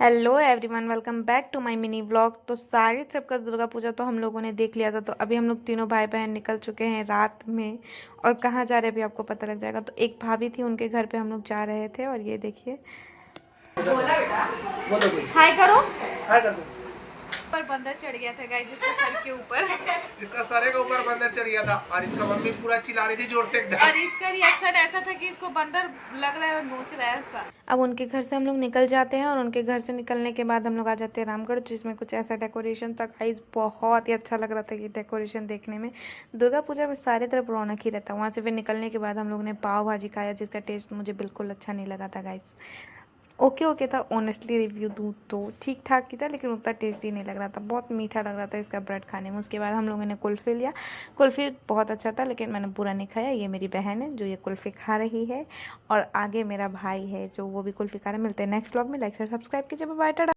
Hello everyone, welcome back to my mini vlog. तो सारी trip का दुर्गा पूजा तो हम लोगों ने देख लिया था। तो अभी हम लोग तीनों भाई बहन निकल चुके हैं रात में। और कहाँ जा रहे हैं अभी आपको पता लग जाएगा। तो एक भाभी थी, उनके घर पे हम लोग जा रहे थे। और ये देखिए, बोला बेटा हाय करो। हाय कर दो। पर बंदर चढ़ गया था गाइस इसके सर के ऊपर। इसका सर के ऊपर बंदर चढ़ गया था और इसका मम्मी पूरा चिल्ला रही थी जोर से। और इसका रिएक्शन ऐसा था कि इसको बंदर लग रहा है और नोच रहा है ऐसा। अब उनके घर से हम लोग निकल जाते हैं और उनके घर से निकलने के बाद हम लोग आ जाते हैं रामगढ़, जिसमें कुछ ऐसा डेकोरेशन था गाइस, बहुत ही अच्छा लग रहा था ये डेकोरेशन देखने में। दुर्गा पूजा में सारे तरफ रौनक ही रहता है। वहाँ से फिर निकलने के बाद हम लोग ने पाव भाजी खाया, जिसका टेस्ट मुझे बिल्कुल अच्छा नहीं लगा था गाइस। ओके ओके था, ऑनेस्टली रिव्यू दूँ तो ठीक ठाक ही था, लेकिन उतना टेस्टी नहीं लग रहा था। बहुत मीठा लग रहा था इसका ब्रेड खाने में। उसके बाद हम लोगों ने कुल्फ़ी लिया। कुल्फ़ी बहुत अच्छा था, लेकिन मैंने पूरा नहीं खाया। ये मेरी बहन है जो ये कुल्फ़ी खा रही है, और आगे मेरा भाई है जो वो भी कुल्फ़ी खा रहा है। मिलते हैं नेक्स्ट व्लॉग में। लाइक शेयर सब्सक्राइब कीजिए। बाय टाटा।